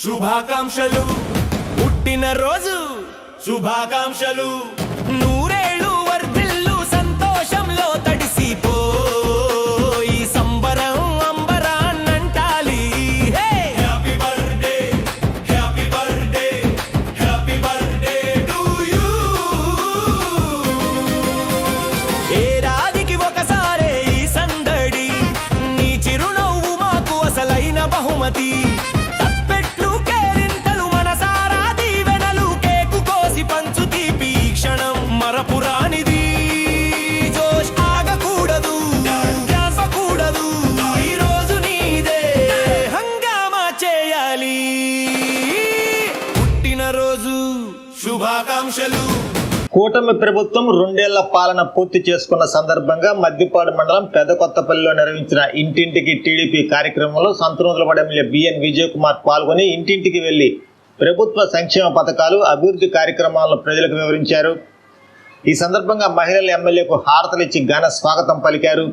శుభాకాంక్షలు పుట్టిన రోజు శుభాకాంక్షలు నూరేళ్ళు వర్ధిల్లు సంతోషంలో తడిసిపోయి సంబరం అంబరాన్నంటాలి happy birthday happy birthday happy birthday to you ఏడాదికి ఒకసారే ఈ సందడి నీ చిరునవ్వు మాకు అసలైన బహుమతి పురాణిది జోష్ ఆగకూడదు ధ్యాసకూడదు ఈ రోజు నీదే హంగామా చేయాలి పుట్టినరోజు శుభాకాంక్షలు. కూటమి ప్రభుత్వం 2 ఏళ్ల పాలన పూర్తి చేసుకున్న సందర్భంగా మద్దిపాడు మండలం పెదకొత్తపల్లిలో నిర్వహించిన ఇంటింటికి టీడీపీ కార్యక్రమంలో సంతనూతలపాడు ఎమ్మెల్యే బిఎన్ విజయ్ కుమార్ పాల్గొని ఇంటింటికి వెళ్లి ప్రభుత్వ సంక్షేమ పథకాలు అభివృద్ధి కార్యక్రమాలను ప్రజలకు వివరించారు. ఈ సందర్భంగా మహిళలు ఎమ్మెల్యేకు హారతలిచ్చి ఘన స్వాగతం పలికారు.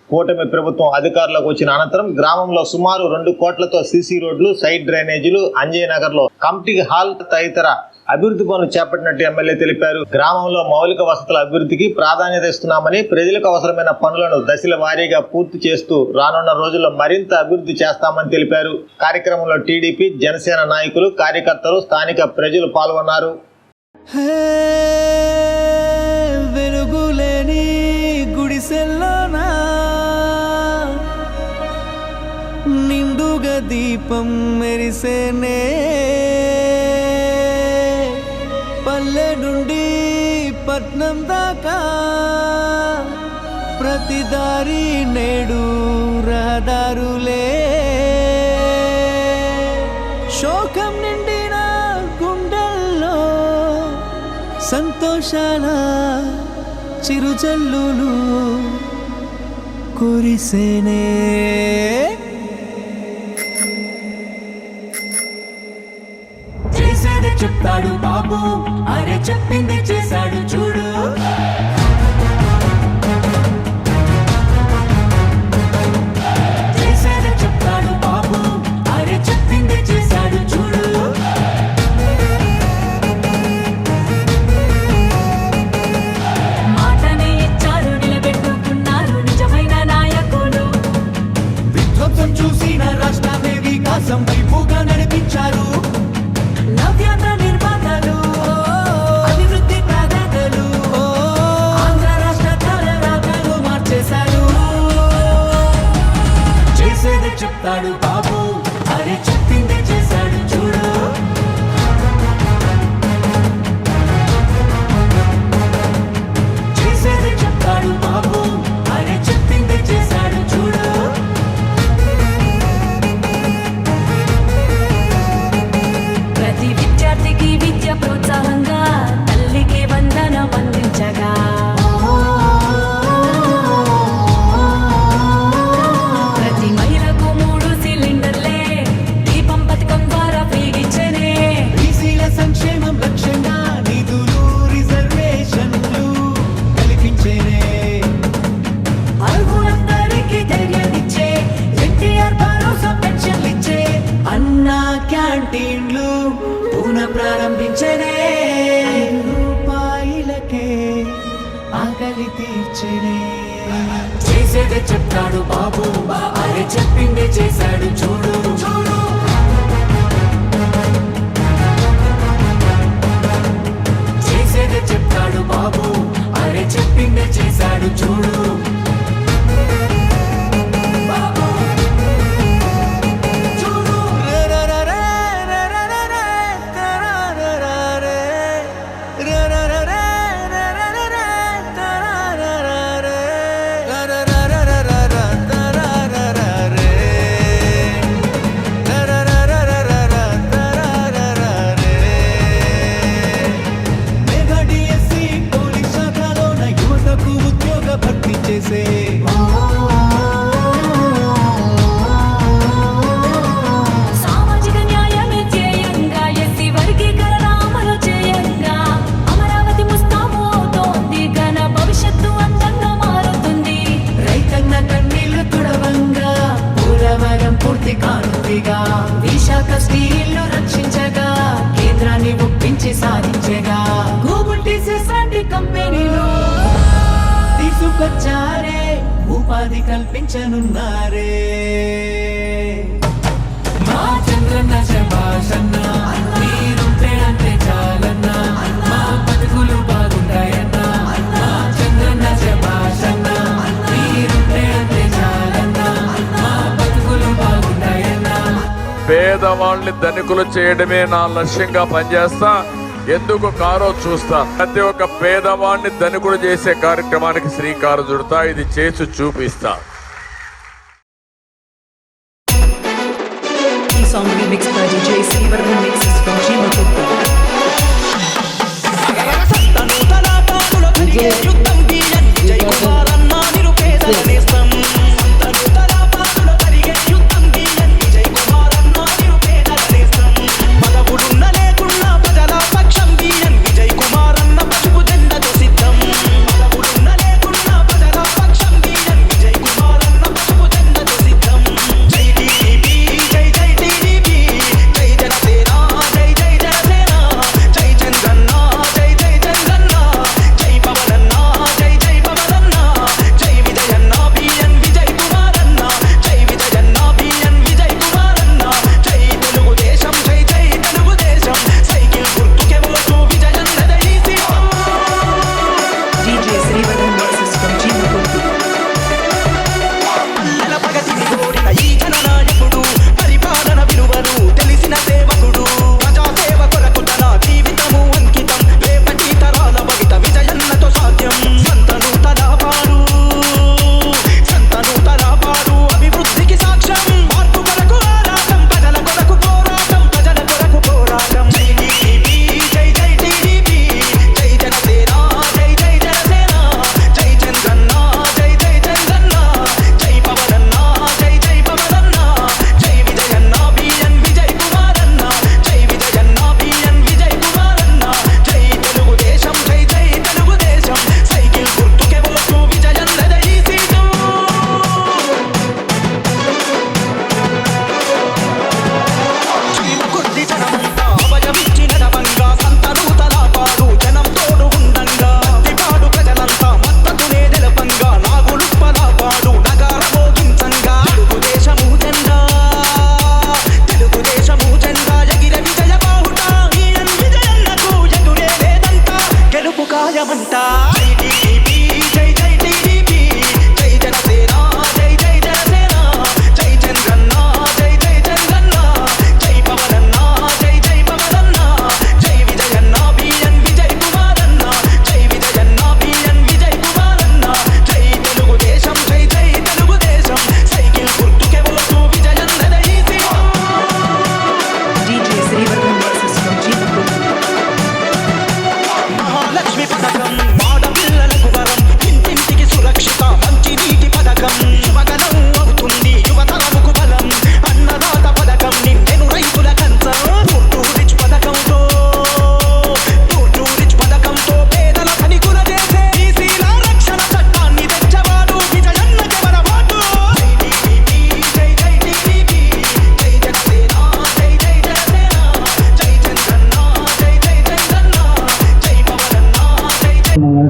కూటమి ప్రభుత్వం అధికారంలోకి వచ్చిన అనంతరం గ్రామంలో సుమారు 2 కోట్లతో సీసీ రోడ్లు, సైడ్ డ్రైనేజీలు, అంజయ్యనగర్ లో కమిటీ హాల్ తదితర అభివృద్ధి పనులు చేపట్టినట్టు ఎమ్మెల్యే తెలిపారు. గ్రామంలో మౌలిక వసతుల అభివృద్ధికి ప్రాధాన్యత ఇస్తున్నామని, ప్రజలకు అవసరమైన పనులను దశల వారీగా పూర్తి చేస్తూ రానున్న రోజుల్లో మరింత అభివృద్ధి చేస్తామని తెలిపారు. కార్యక్రమంలో టీడీపీ, జనసేన నాయకులు, కార్యకర్తలు, స్థానిక ప్రజలు పాల్గొన్నారు. వెలుగులేని గుడిసెల్లోనా నిండుగా దీపం మెరిసేనే పల్లె నుండి పట్నం దాకా ప్రతి దారి నేడు రహదారులే శోకం నిండిన గుండెల్లో సంతోషాల చిరుజల్లులు కురిసేనే చేసేది చెప్తాడు బాబు, అరే చెప్పింది చేశాడు చూడు. చేసేది చెప్తాడు బాబు, అరే చెప్పింది చేశాడు చూడు. మాటని ఇచ్చారు, నిలబెట్టుకున్నారు నిజమైన నాయకులు. విధ్వంసం చూసిన రాష్ట్రాన్ని వికాసం వైపుగా నడిపించారు. నవ్యాంధ్ర నిర్మాతలు, అభివృద్ధి ప్రదాతలు, ఆంధ్ర రాష్ట్ర తలరాతలు మార్చేశారు. చేసేది చెప్తాడు బాబు, అరే చెప్పింది చేశాడు చూడు. చేసేది చెప్తాడు బాబు, అరే చెప్పింది చేశాడు చూడు. ప్రతి విద్యార్థికి విద్య ప్రోత్సాహంగా తల్లికి వందనం అందించగా, ప్రతి మహిళకు 3 సిలిండర్లే దీపం పథకం ద్వారా ఫ్రీగిచ్చనే. బీసీల సంక్షేమం లక్ష్యంగా నిధులు, రిజర్వేషన్లు కల్పించేనే. అర్హులందరికీ ధైర్యాన్నిచ్చే ఎన్టీఆర్ భరోసా పెన్షన్లిచ్చే. అన్నా క్యాంటీన్లు పునః ప్రారంభించనే. రూపాయలకే ఆకలి తీర్చనే. చేసేది చెప్తాడు బాబు, అరే చెప్పింది చేశాడు చూడు. చేసేది చెప్తాడు బాబు, అరే చెప్పింది చేశాడు చూడు. సామాజిక న్యాయమే ధ్యేయంగా ఎస్సీ వర్గీకరణ అమలు చేయంగా అమరావతి ముస్తాబు అవుతోంది, ఘన భవిష్యత్తు అందంగా మారుతుంది. రైతన్న కన్నీళ్లు తుడవంగా పోలవరం పూర్తి కానుందిగా, విశాఖ స్టీల్ ఉపాధి కల్పించనున్నారే. మా చంద్రన్న శభాషన్న మీరుంటే అంటే చాలన్నా మా బతుకులు బాగుంటాయన్నా. మా చంద్రన్న శభాషన్న మీరుంటే అంటే చాలన్నా మా బతుకులు బాగుంటాయన్నా. పేదవాళ్ళని ధనికులు చేయడమే నా లక్ష్యంగా పనిచేస్తా. ఎందుకు కారో చూస్తా. ప్రతి ఒక్క పేదవాడిని ధనికులు చేసే కార్యక్రమానికి శ్రీకారం చుడతా. ఇది చేసి చూపిస్తా. Song remixed by DJ Srivarman mixes from Jimakuttu.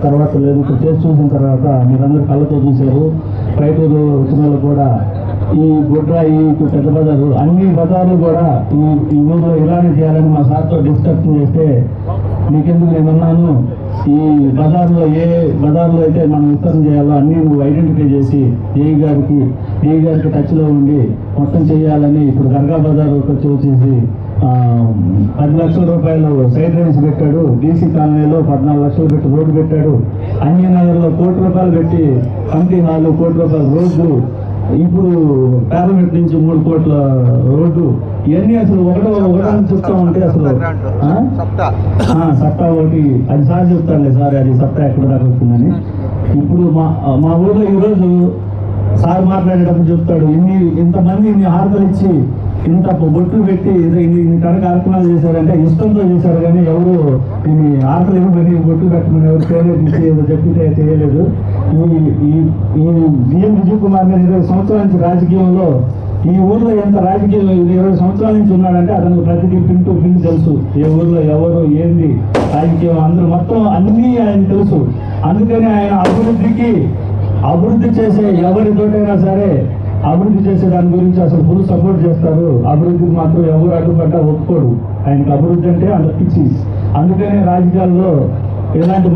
తర్వాత లేదు. ఇప్పుడు చేసి చూసిన తర్వాత మీరందరూ కళ్ళతో చూశారు. రైతులు వచ్చిన వాళ్ళు కూడా ఈ గుడ్రాయి పెద్ద బజారు అన్ని బజార్లు కూడా ఈ ఊళ్ళో ఇలానే చేయాలని మా సార్తో డిస్కషన్ చేస్తే నీకెందుకు నేనున్నాను, ఈ బజార్లో ఏ బజార్లో అయితే మనం విస్తరణ చేయాలో అన్నీ నువ్వు ఐడెంటిఫై చేసి ఏఈ గారికి టచ్లో ఉండి మొత్తం చేయాలని ఇప్పుడు దర్గా బజార్ వచ్చేసి 10 లక్షల రూపాయలు సైడ్ రైన్స్ పెట్టాడు. డీసీ కాలనీలో 14 లక్షలు పెట్టి రోడ్డు పెట్టాడు. అన్యనగర్లో 1 కోటి రూపాయలు పెట్టి కమిటీ హాల్ 1 కోటి రూపాయల రోడ్డు, ఇప్పుడు పార్లమెంట్ నుంచి 3 కోట్ల రోడ్డు, ఇవన్నీ అసలు ఒకటని చెప్తా ఉంటే అసలు సత్తా ఒకటి అది సార్ చెప్తానులే సార్, అది సత్తా ఎక్కడ దాకా వచ్చిందని. ఇప్పుడు మా ఊళ్ళో ఈరోజు సార్ మాట్లాడేటప్పుడు చెప్తాడు, ఇంతమంది ఇన్ని హారతలు ఇచ్చి ఇంత బొట్లు పెట్టి ఇన్ని కార్యక్రమాలు చేశారంటే ఇష్టంతో చేశారు, కానీ ఎవరు దీన్ని హారతలు ఇవ్వబడి బొట్లు పెట్టమని ఎవరు ప్రేరేపించి ఏదో చెప్పితే చేయలేదు. ఈ బిఎన్ విజయ్ కుమార్ గారు 20 సంవత్సరాల నుంచి రాజకీయంలో ఈ ఊర్లో ఎంత రాజకీయం 20 సంవత్సరాల నుంచి ఉన్నాడంటే అతనికి ప్రతిదీ పిన్ టు పిన్ తెలుసు. ఏ ఊర్లో ఎవరు ఏంది రాజకీయం అందరూ మొత్తం అన్నీ ఆయన తెలుసు. అందుకని ఆయన అభివృద్ధికి అభివృద్ధి చేసే ఎవరితోటైనా సరే అభివృద్ధి చేసే దాని గురించి అసలు ఫుల్ సపోర్ట్ చేస్తారు. అభివృద్ధికి మాత్రం ఎవరు అడ్డుపడ్డా ఒప్పుకోడు. ఆయనకు అభివృద్ధి అంటే అంత పిచ్చి. అందుకనే రాజకీయాల్లో ఇలాంటి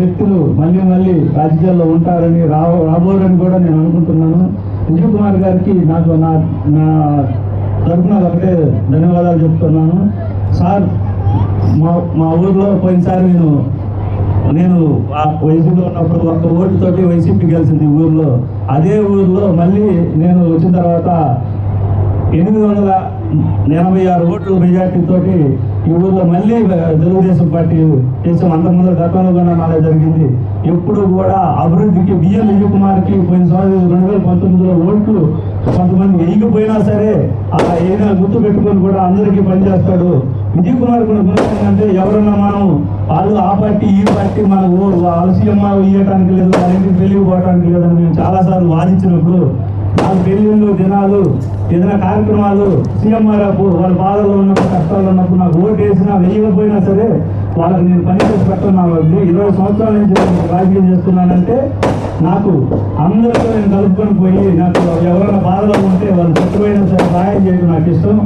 వ్యక్తులు మళ్ళీ రాజకీయాల్లో ఉంటారని రాబోరని కూడా నేను అనుకుంటున్నాను. విజయ్ కుమార్ గారికి నాకు నా తరఫున ఒకటే ధన్యవాదాలు చెప్తున్నాను. సార్, మా ఊర్లో పోయినసారి నేను వైసీపీలో ఉన్నప్పుడు ఒక్క ఓటుతోటి వైసీపీ గెలిచింది ఊర్లో. అదే ఊర్లో మళ్ళీ నేను వచ్చిన తర్వాత 886 ఓట్ల మెజార్టీతోటి ఈ ఊర్లో మళ్ళీ తెలుగుదేశం పార్టీ చేసాం. అంతకుముందు గతంలో కూడా నాలుగు జరిగింది. ఎప్పుడు కూడా అభివృద్ధికి బిఎన్ విజయ్ కుమార్కి పోయిన సంవత్సరం 2019లో ఓట్లు కొంతమంది వేయకపోయినా సరే ఏదైనా గుర్తు పెట్టుకొని కూడా అందరికీ పనిచేస్తాడు. విజయ్ కుమార్ కూడా అంటే ఎవరన్నా మనం వాళ్ళు ఆ పార్టీ ఈ పార్టీ మన సీఎం ఇవ్వటానికి లేదు, వాళ్ళ ఇంటికి వెళ్ళిపోవటానికి లేదని మేము చాలాసార్లు వాదించినప్పుడు నాకు పెళ్ళిళ్ళు దినాలు ఏదైనా కార్యక్రమాలు సీఎంఆర్ వాళ్ళ బాధలో ఉన్నప్పుడు కష్టాలు ఉన్నప్పుడు నాకు ఓటు వేసినా వేయకపోయినా సరే వాళ్ళకి నేను పని చేసి పెట్టున్నాను. 20 సంవత్సరాల నుంచి రాజకీయం చేస్తున్నానంటే నాకు అందరితో నేను కలుపుకొని పోయి నాకు ఎవరైనా బాధలో ఉంటే వాళ్ళు చచ్చిపోయినా సరే సహాయం చేయడం నాకు ఇష్టం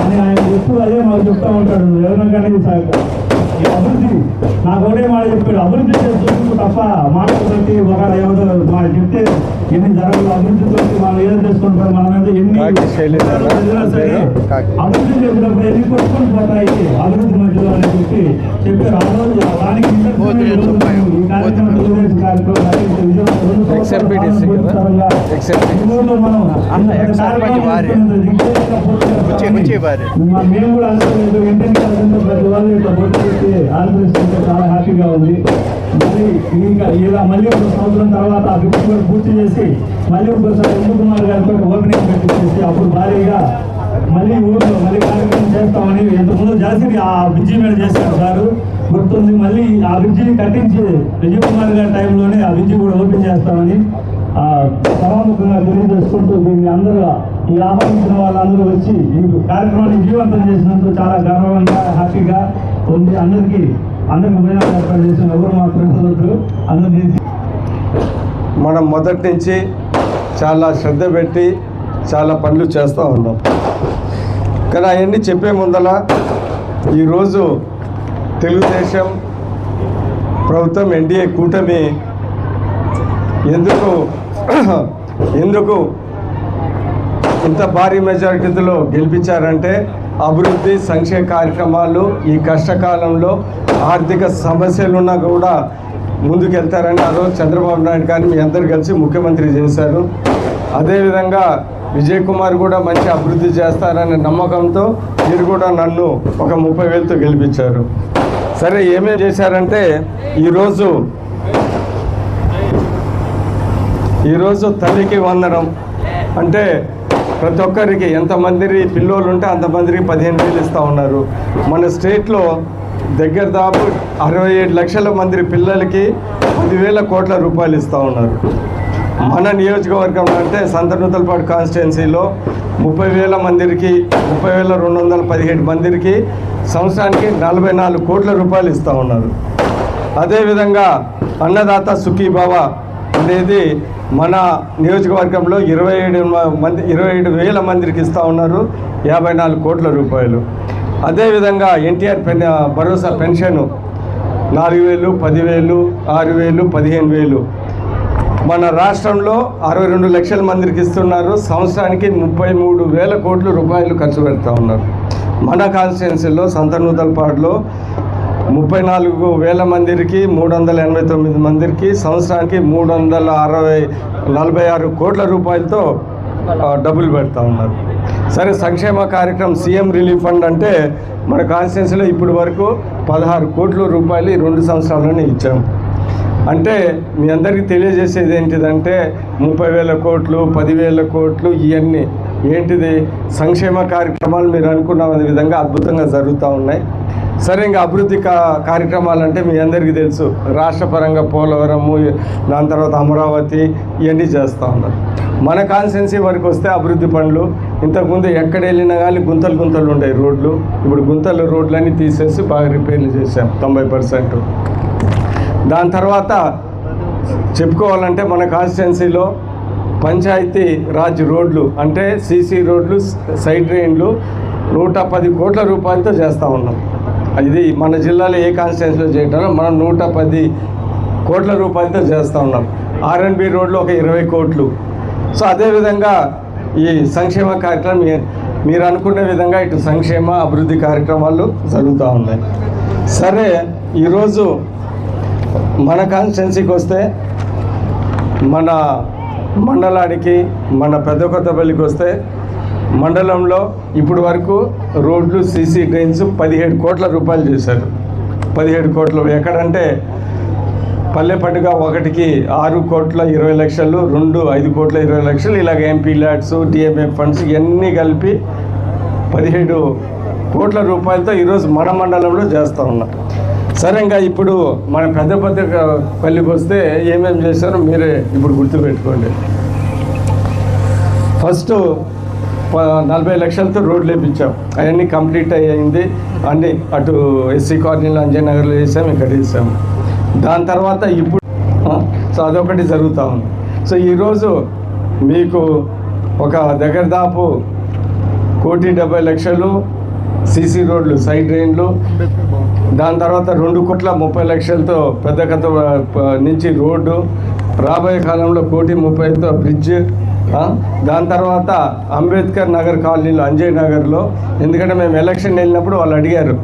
అని ఆయన ఎప్పుడు అదే మాకు చెప్తా ఉంటాడు. ఎవరైనా కానీ అభివృద్ధి నాకు ఒకటే మాట చెప్పాడు, అభివృద్ధి చేస్తూ తప్ప మాట్లాడుతూ ఒక ఏదో మనం చెప్తే ఎన్ని జరగదు. అభివృద్ధితో మనం ఏదో చేసుకుంటాం, మన మీద ఎన్ని సరే అభివృద్ధి చేసినప్పుడు ఎన్ని కొట్టుకొని పోతాయి అభివృద్ధి మధ్యలో అని చెప్పారు. ఆ రోజు దానికి మేము కూడా ప్రతి వాళ్ళు ఆలోచిస్తుంటే చాలా హ్యాపీగా ఉంది. మరి ఇంకా ఇలా మళ్ళీ ఒక సంవత్సరం తర్వాత ఆ బిడ్డ కూడా పూర్తి చేసి మళ్ళీ ఒకసారి విజయ్ కుమార్ గారితో ఓపెనింగ్ పెట్టించేసి అప్పుడు భారీగా మళ్ళీ ఊళ్ళో మళ్ళీ కార్యక్రమం చేస్తామని ఇంతకుముందు జాస్తి ఆ బ్రిడ్జి మీద చేశారు సార్ గుర్తుంది. మళ్ళీ ఆ బ్రిడ్జిని కట్టించి విజయ్ కుమార్ గారి టైంలోనే ఆ బ్రిడ్జి కూడా ఓపెన్ చేస్తామని సభాముఖంగా తెలియజేసుకుంటూ దీన్ని అందరూ ఈ ఆహ్వానించిన వాళ్ళందరూ వచ్చి ఈ కార్యక్రమాన్ని విజయవంతం చేసినందుకు చాలా గర్వంగా హ్యాపీగా ఉంది. అందరికీ భోజనాలు ఏర్పాటు చేసిన ఎవరు మా ప్రజలు అందరికీ మనం మొదటి నుంచి చాలా శ్రద్ధ పెట్టి చాలా పనులు చేస్తూ ఉన్నాం. కానీ అవన్నీ చెప్పే ముందల ఈరోజు తెలుగుదేశం ప్రభుత్వం ఎన్డీఏ కూటమి ఎందుకు ఇంత భారీ మెజారిటీలో గెలిపించారంటే అభివృద్ధి సంక్షేమ కార్యక్రమాలు ఈ కష్టకాలంలో ఆర్థిక సమస్యలున్నా కూడా ముందుకెళ్తారని ఆ రోజు చంద్రబాబు నాయుడు గారిని మీ అందరు కలిసి ముఖ్యమంత్రి చేశారు. అదేవిధంగా విజయ్ కుమార్ కూడా మంచి అభివృద్ధి చేస్తారనే నమ్మకంతో మీరు కూడా నన్ను ఒక 30,000తో గెలిపించారు. సరే, ఏమేమి చేశారంటే ఈరోజు తల్లికి వందనం అంటే ప్రతి ఒక్కరికి ఎంతమంది పిల్లోళ్ళు ఉంటే అంతమందికి 15,000 ఇస్తూ ఉన్నారు. మన స్టేట్లో దగ్గర దాపు 67 లక్షల మంది పిల్లలకి 10,000 కోట్ల రూపాయలు ఇస్తూ ఉన్నారు. మన నియోజకవర్గం అంటే సంతనూతలపాడు కాన్స్టిట్యున్సీలో 30,000 మందికి 30,217 మందికి సంవత్సరానికి 44 కోట్ల రూపాయలు ఇస్తూ ఉన్నారు. అదేవిధంగా అన్నదాత సుఖీభావ అనేది మన నియోజకవర్గంలో 27,000 మందికి ఇస్తూ ఉన్నారు, 54 కోట్ల రూపాయలు. అదేవిధంగా ఎన్టీఆర్ భరోసా పెన్షన్ 4,000, 10,000, 6,000, 15,000 మన రాష్ట్రంలో 62 లక్షల మందికి ఇస్తున్నారు. సంవత్సరానికి 33,000 కోట్ల రూపాయలు ఖర్చు పెడతా ఉన్నారు. మన కాన్స్టిట్యున్సీలో సంతనూతలపాడులో 34,000 మందికి 389 మందికి సంవత్సరానికి 346 కోట్ల రూపాయలతో డబ్బులు పెడతా ఉన్నారు. సరే, సంక్షేమ కార్యక్రమం సీఎం రిలీఫ్ ఫండ్ అంటే మన కాన్స్టిట్యున్సీలో ఇప్పటి వరకు 16 కోట్ల రూపాయలు 2 సంవత్సరాల్లోనే ఇచ్చాము. అంటే మీ అందరికీ తెలియజేసేది ఏంటిదంటే 30,000 కోట్లు 10,000 కోట్లు ఇవన్నీ ఏంటిది సంక్షేమ కార్యక్రమాలు మీరు అనుకున్న విధంగా అద్భుతంగా జరుగుతూ ఉన్నాయి. సరే, ఇంకా అభివృద్ధి కార్యక్రమాలు అంటే మీ అందరికీ తెలుసు, రాష్ట్రపరంగా పోలవరము, దాని తర్వాత అమరావతి ఇవన్నీ చేస్తూ ఉన్నారు. మన కాన్స్టిట్యున్సీ వరకు వస్తే అభివృద్ధి పనులు ఇంతకుముందు ఎక్కడ వెళ్ళినా కానీ గుంతలు ఉంటాయి రోడ్లు. ఇప్పుడు రోడ్లన్నీ తీసేసి బాగా రిపేర్లు చేసాం 90%. దాని తర్వాత చెప్పుకోవాలంటే మన కాన్స్టిట్యున్సీలో పంచాయతీ రాజ్ రోడ్లు అంటే సీసీ రోడ్లు, సైడ్ డ్రైన్లు 110 కోట్ల రూపాయలతో చేస్తూ ఉన్నాం. ఇది మన జిల్లాలో ఏ కాన్స్టిట్యున్సీలో చేయటంలో మనం 110 కోట్ల రూపాయలతో చేస్తూ ఉన్నాం. ఆర్ఎన్బి రోడ్లు ఒక 20 కోట్లు. సో అదేవిధంగా ఈ సంక్షేమ కార్యక్రమం మీరు అనుకునే విధంగా ఇటు సంక్షేమ అభివృద్ధి కార్యక్రమాలు జరుగుతూ ఉన్నాయి. సరే, ఈరోజు మన కాన్స్టిట్యున్సీకి వస్తే మన మండలానికి, మన పెద్ద కొత్తపల్లికి వస్తే మండలంలో ఇప్పుడు వరకు రోడ్లు, సీసీ డ్రైన్స్ 17 కోట్ల రూపాయలు చేశారు. 17 కోట్లు ఎక్కడంటే పల్లె పండుగ ఒకటికి 6 కోట్ల 20 లక్షలు, 2 5 కోట్ల 20 లక్షలు, ఇలాగ ఎంపీ ల్యాడ్స్, డిఎంఎఫ్ ఫండ్స్ ఇవన్నీ కలిపి 17 కోట్ల రూపాయలతో ఈరోజు మన మండలంలో చేస్తూ ఉన్నాం. సరే, ఇంకా ఇప్పుడు మన పెద్దపల్లికి వస్తే ఏమేమి చేశారో మీరే ఇప్పుడు గుర్తుపెట్టుకోండి. ఫస్ట్ 40 లక్షలతో రోడ్లు వేయించాం. అవన్నీ కంప్లీట్ అయ్యింది. అన్నీ అటు ఎస్సీ కాలనీలో అంజయ్ నగర్లో చేసాం, ఇక్కడ చేసాం. దాని తర్వాత ఇప్పుడు సో అదొకటి జరుగుతూ ఉంది. సో ఈరోజు మీకు ఒక దగ్గర దాపు 1,70,00,000 సీసీ రోడ్లు, సైడ్ డ్రైన్లు, దాని తర్వాత 2,30,00,000తో పెద్ద కథ నుంచి రోడ్డు, రాబోయే కాలంలో 1,30,00,000తో బ్రిడ్జ్, దాని తర్వాత అంబేద్కర్ నగర్ కాలనీలో అంజయ్ నగర్లో, ఎందుకంటే మేము ఎలక్షన్ వెళ్ళినప్పుడు వాళ్ళు అడిగారు,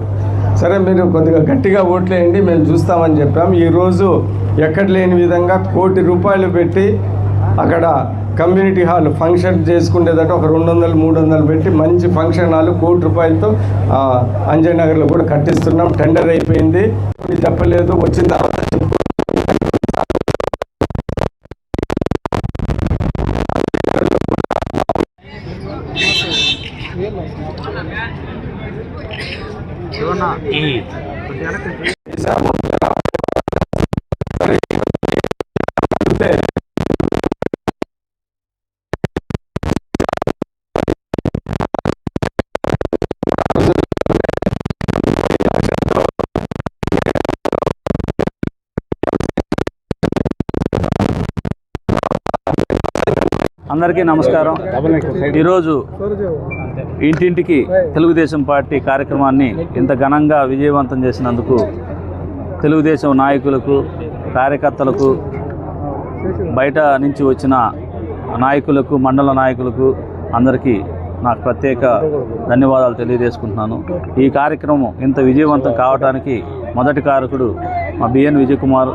సరే మీరు కొద్దిగా గట్టిగా ఓట్లు వేయండి మేము చూస్తామని చెప్పాం. ఈరోజు ఎక్కడ లేని విధంగా 1 కోటి రూపాయలు పెట్టి అక్కడ కమ్యూనిటీ హాల్ ఫంక్షన్ చేసుకునేదట ఒక 200-300 పెట్టి మంచి ఫంక్షన్ హాల్ 1 కోటి రూపాయలతో అంజయ్ నగర్లో కూడా కట్టిస్తున్నాం. టెండర్ అయిపోయింది, చెప్పలేదు, వచ్చిన తర్వాత అందరికీ నమస్కారం. ఈరోజు ఇంటింటికి తెలుగుదేశం పార్టీ కార్యక్రమాన్ని ఇంత ఘనంగా విజయవంతం చేసినందుకు తెలుగుదేశం నాయకులకు, కార్యకర్తలకు, బయట నుంచి వచ్చిన నాయకులకు, మండల నాయకులకు అందరికీ నాకు ప్రత్యేక ధన్యవాదాలు తెలియజేసుకుంటున్నాను. ఈ కార్యక్రమం ఇంత విజయవంతం కావడానికి మొదటి కారకుడు మా బిఎన్ విజయ్ కుమార్.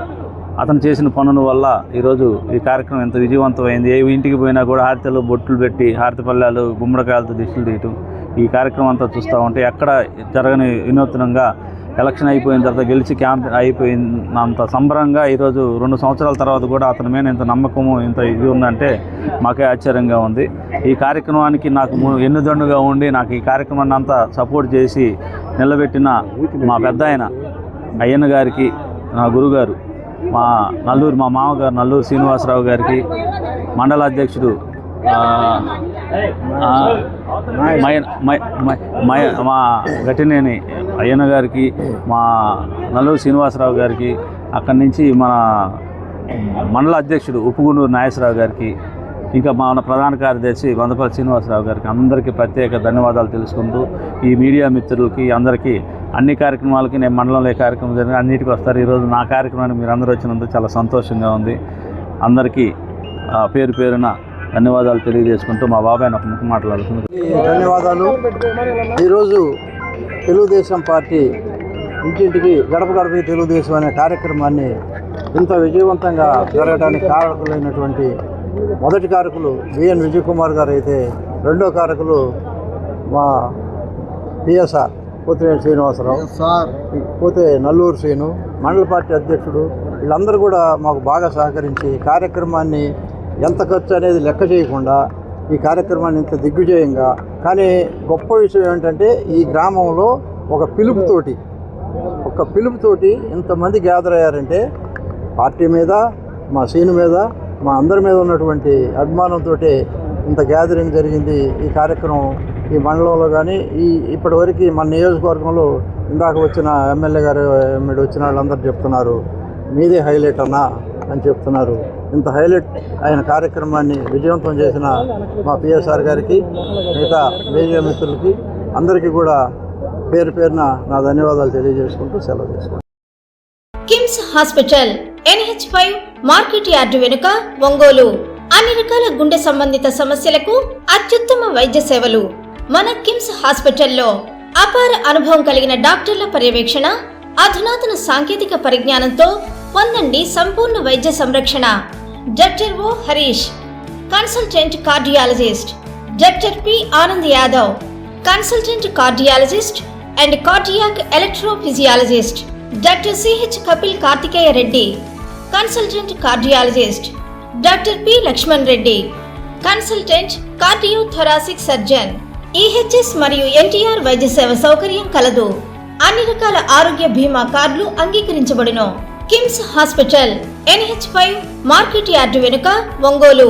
అతను చేసిన పనుల వల్ల ఈరోజు ఈ కార్యక్రమం ఎంత విజయవంతమైంది. ఏ ఇంటికి పోయినా కూడా హారతలు, బొట్లు పెట్టి, హారతి పళ్ళాలు, గుమ్మడికాయలతో దిష్టిలు తీయటం, ఈ కార్యక్రమం అంతా చూస్తూ ఉంటే ఎక్కడ జరగని వినూత్నంగా ఎలక్షన్ అయిపోయిన తర్వాత గెలిచి క్యాంపెయిన్ అయిపోయినంత సంబరంగా ఈరోజు 2 సంవత్సరాల తర్వాత కూడా అతని మీద ఇంత నమ్మకము, ఇంత ఇది ఉందంటే మాకే ఆశ్చర్యంగా ఉంది. ఈ కార్యక్రమానికి నాకు ఎన్నుదండుగా ఉండి నాకు ఈ కార్యక్రమాన్ని అంతా సపోర్ట్ చేసి నిలబెట్టిన మా పెద్ద అయ్యన్న గారికి, నా గురుగారు, మా మామగారు నల్లూరు శ్రీనివాసరావు గారికి, మండల అధ్యక్షుడు మా గట్టినేని అయ్యన్న గారికి, మా నల్లూరు శ్రీనివాసరావు గారికి, అక్కడి నుంచి మన మండల అధ్యక్షుడు ఉప్పుగుండూరు నాగేశ్వరరావు గారికి, ఇంకా మా ప్రధాన కార్యదర్శి వందపల్లి శ్రీనివాసరావు గారికి అందరికీ ప్రత్యేక ధన్యవాదాలు తెలుసుకుంటూ, ఈ మీడియా మిత్రులకి అందరికీ అన్ని కార్యక్రమాలకి నేను మండలంలో ఏ కార్యక్రమం జరిగిన అన్నిటికీ వస్తారు. ఈరోజు నా కార్యక్రమానికి మీరు అందరూ వచ్చినందుకు చాలా సంతోషంగా ఉంది. అందరికీ పేరు పేరున ధన్యవాదాలు తెలియజేసుకుంటూ మా బాబాయ్ ఒక ముఖం మాట్లాడుతుంది. ధన్యవాదాలు. ఈరోజు తెలుగుదేశం పార్టీ ఇంటింటికి గడప గడపకి తెలుగుదేశం అనే కార్యక్రమాన్ని ఇంత విజయవంతంగా జరగడానికి కారకులైనటువంటి మొదటి కారకులు బిఎన్ విజయ్ కుమార్ గారు అయితే, రెండో కారకులు మా పిఎస్ఆర్ పోతినేని శ్రీనివాసరావు, పోతే నల్లూరు శ్రీను, మండల పార్టీ అధ్యక్షుడు, వీళ్ళందరూ కూడా మాకు బాగా సహకరించి కార్యక్రమాన్ని ఎంత ఖర్చు అనేది లెక్క చేయకుండా ఈ కార్యక్రమాన్ని ఇంత దిగ్విజయంగా, కానీ గొప్ప విషయం ఏంటంటే ఈ గ్రామంలో ఒక పిలుపుతోటి ఇంతమంది గ్యాదర్ అయ్యారంటే పార్టీ మీద, మా సీను మీద, మా అందరి మీద ఉన్నటువంటి అభిమానంతో ఇంత గ్యాదరింగ్ జరిగింది. ఈ కార్యక్రమం ఈ మండలంలో కానీ ఇప్పటివరకు మన నియోజకవర్గంలో ఇందాక వచ్చిన ఎమ్మెల్యే గారు వచ్చిన వాళ్ళందరూ చెప్తున్నారు, మీదే హైలైట్ అన్న అని చెప్తున్నారు. ఇంత హైలైట్ అయిన కార్యక్రమాన్ని విజయవంతం చేసిన మా పిఎస్ఆర్ గారికి, మిగతా మీడియా మిత్రులకి అందరికీ కూడా పేరు పేరున నా ధన్యవాదాలు తెలియజేసుకుంటూ సెలవు తీసుకుంటాను. KIMS hospital NH5 market yard వెనుక, ఒంగోలు. అన్ని రకాల గుండె సంబంధిత సమస్యలకు అత్యుత్తమ వైద్య సేవలు. మన కిమ్స్ హాస్పిటల్లో అపార అనుభవం కలిగిన డాక్టర్ల పర్యవేక్షణ, అధునాతన సాంకేతిక పరిజ్ఞానంతో పొందండి సంపూర్ణ వైద్య సంరక్షణ. Doctor O Harish, consultant cardiologist. Doctor P Anand Yadav, consultant cardiologist and cardiac electrophysiologist. Doctor CH Kapil Karthikeya Reddy, consultant cardiologist. Doctor P Lakshman Reddy, consultant cardiothoracic surgeon. EHS మరియు NTR వైద్య సేవ సౌకర్యం కలదు. అన్ని రకాల ఆరోగ్య బీమా కార్డులు అంగీకరించబడును. KIMS hospital NH5 market yard వెనుక, ఒంగోలు.